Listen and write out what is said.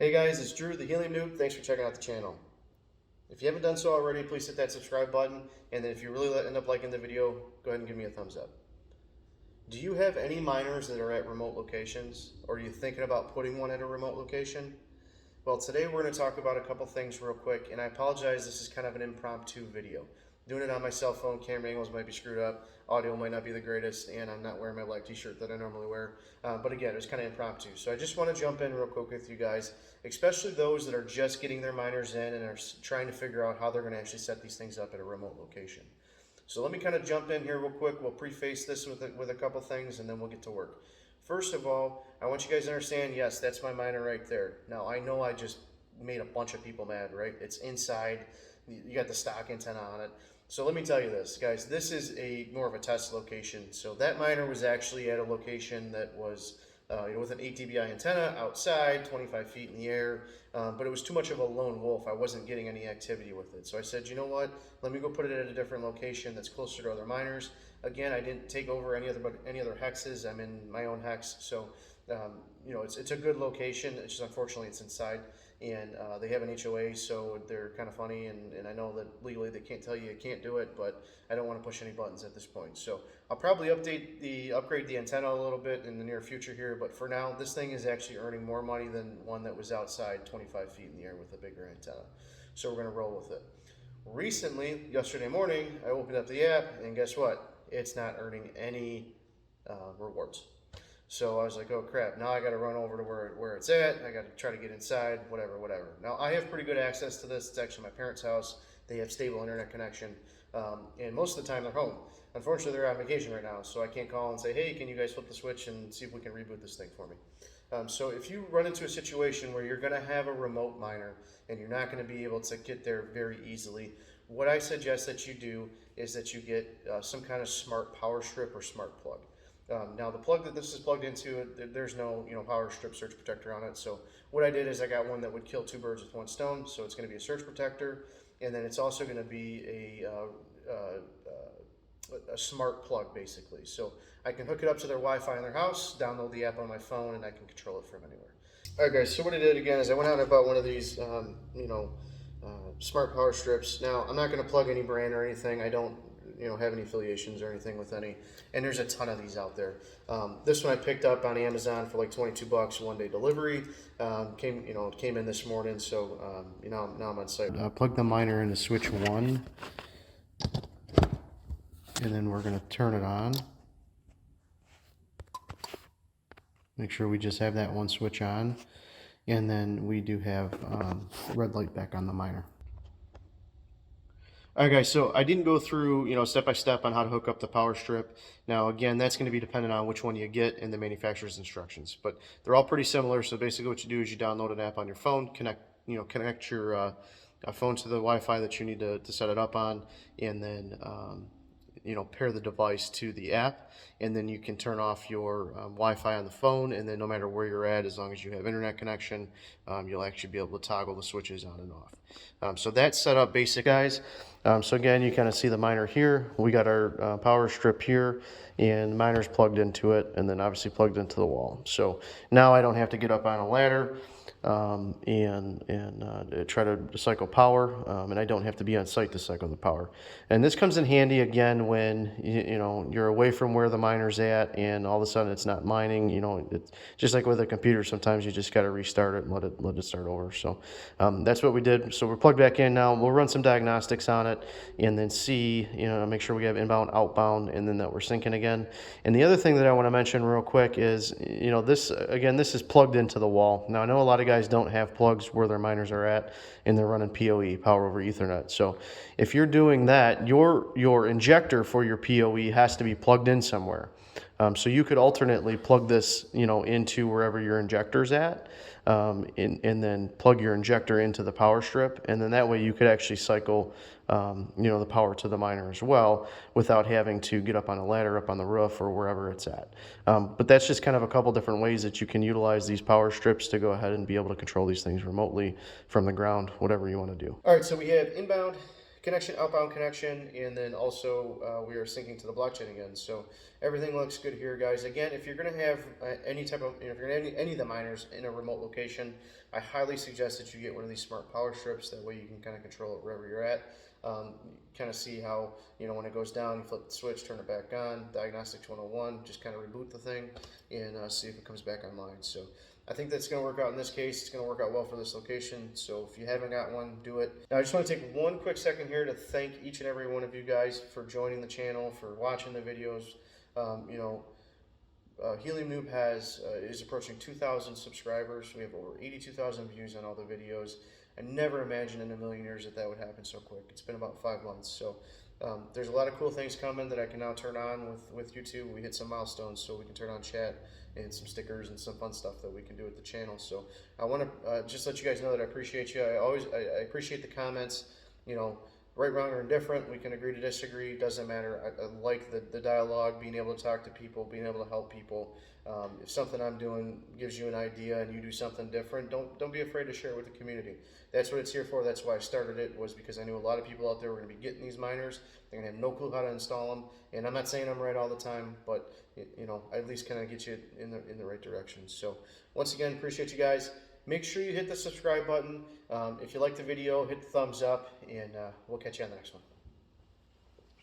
Hey guys, it's Drew, the Helium Noob. Thanks for checking out the channel. If you haven't done so already, please hit that subscribe button. And then if you really end up liking the video, go ahead and give me a thumbs up. Do you have any miners that are at remote locations? Or are you thinking about putting one at a remote location? Well, today we're going to talk about a couple things real quick. And I apologize, this is kind of an impromptu video. Doing it on my cell phone, camera angles might be screwed up, audio might not be the greatest, and I'm not wearing my live t-shirt that I normally wear. But again, it's kind of impromptu. So I just want to jump in real quick with you guys, especially those that are just getting their miners in and are trying to figure out how they're going to actually set these things up at a remote location. So let me kind of jump in here real quick. We'll preface this with a couple things, and then we'll get to work. First of all, I want you guys to understand, yes, that's my miner right there. Now, I know I just made a bunch of people mad, right? It's inside. You got the stock antenna on it. So let me tell you this, guys, this is more of a test location. So that miner was actually at a location that was with an 8 dBi antenna outside, 25 feet in the air, but it was too much of a lone wolf. I wasn't getting any activity with it. So I said, you know what, let me go put it at a different location that's closer to other miners. Again, I didn't take over any other hexes. I'm in my own hex. So, it's a good location. It's just unfortunately it's inside. And they have an HOA, so they're kind of funny, and I know that legally they can't tell you can't do it, but I don't want to push any buttons at this point. So I'll probably upgrade the antenna a little bit in the near future here, but for now, this thing is actually earning more money than one that was outside 25 feet in the air with a bigger antenna. So we're going to roll with it. Recently, yesterday morning, I opened up the app, and guess what? It's not earning any rewards. So I was like, oh crap, now I got to run over to where it's at. I got to try to get inside, whatever. Now I have pretty good access to this. It's actually my parents' house. They have stable internet connection. And most of the time they're home. Unfortunately, they're on vacation right now, so I can't call and say, hey, can you guys flip the switch and see if we can reboot this thing for me? So if you run into a situation where you're going to have a remote miner and you're not going to be able to get there very easily, what I suggest that you do is that you get some kind of smart power strip or smart plug. Now the plug that this is plugged into, there's no power strip surge protector on it. So what I did is I got one that would kill two birds with one stone. So it's going to be a surge protector, and then it's also going to be a smart plug basically. So I can hook it up to their Wi-Fi in their house, download the app on my phone, and I can control it from anywhere. All right, guys. So what I did again is I went out and bought one of these, smart power strips. Now I'm not going to plug any brand or anything. I don't have any affiliations or anything with any, and there's a ton of these out there. This one I picked up on Amazon for like 22 bucks, 1-day delivery. It came in this morning, so now I'm on site. Plug the miner into switch 1, and then we're going to turn it on. Make sure we just have that one switch on, and then we do have red light back on the miner. All right, guys, so I didn't go through, step by step on how to hook up the power strip. Now, again, that's going to be dependent on which one you get in the manufacturer's instructions, but they're all pretty similar. So basically what you do is you download an app on your phone, connect your phone to the Wi-Fi that you need to set it up on, and then pair the device to the app, and then you can turn off your Wi-Fi on the phone, and then no matter where you're at, as long as you have internet connection, you'll actually be able to toggle the switches on and off. So that's set up basic, guys. So again, you kind of see the miner here. We got our power strip here, and the miner's plugged into it, and then obviously plugged into the wall. So now I don't have to get up on a ladder and try to cycle power, and I don't have to be on site to cycle the power. And this comes in handy again when you're away from where the miner's at, and all of a sudden it's not mining. It's just like with a computer. Sometimes you just got to restart it and let it start over. So that's what we did. So we're plugged back in now. We'll run some diagnostics on it, and then see, make sure we have inbound, outbound, and then that we're syncing again. And the other thing that I want to mention real quick is, this is plugged into the wall. Now I know a lot of guys don't have plugs where their miners are at, and they're running PoE, power over Ethernet. So if you're doing that, your injector for your PoE has to be plugged in somewhere. So you could alternately plug this, into wherever your injector's at, and then plug your injector into the power strip, and then that way you could actually cycle, the power to the miner as well, without having to get up on a ladder, up on the roof, or wherever it's at. But that's just kind of a couple different ways that you can utilize these power strips to go ahead and be able to control these things remotely from the ground, whatever you want to do. All right, so we have inbound connection, outbound connection, and then also we are syncing to the blockchain again. So everything looks good here, guys. Again, if you're going to have any type of, if you're going to have any of the miners in a remote location, I highly suggest that you get one of these smart power strips. That way you can kind of control it wherever you're at. Kind of see how, when it goes down, you flip the switch, turn it back on, Diagnostics 101, just kind of reboot the thing and see if it comes back online. So I think that's going to work out in this case. It's going to work out well for this location. So if you haven't got one, do it. Now I just want to take one quick second here to thank each and every one of you guys for joining the channel, for watching the videos. Helium Noob is approaching 2,000 subscribers. We have over 82,000 views on all the videos. I never imagined in a million years that would happen so quick. It's been about 5 months. So there's a lot of cool things coming that I can now turn on with YouTube. We hit some milestones, so we can turn on chat and some stickers and some fun stuff that we can do with the channel. So I want to just let you guys know that I appreciate you. I appreciate the comments. Right, wrong, or indifferent, we can agree to disagree. It doesn't matter. I like the dialogue, being able to talk to people, being able to help people. If something I'm doing gives you an idea and you do something different, don't be afraid to share it with the community. That's what it's here for. That's why I started it, was because I knew a lot of people out there were going to be getting these miners. They're going to have no clue how to install them. And I'm not saying I'm right all the time, but I at least kind of get you in the right direction. So once again, appreciate you guys. Make sure you hit the subscribe button. If you like the video, hit the thumbs up, and we'll catch you on the next one.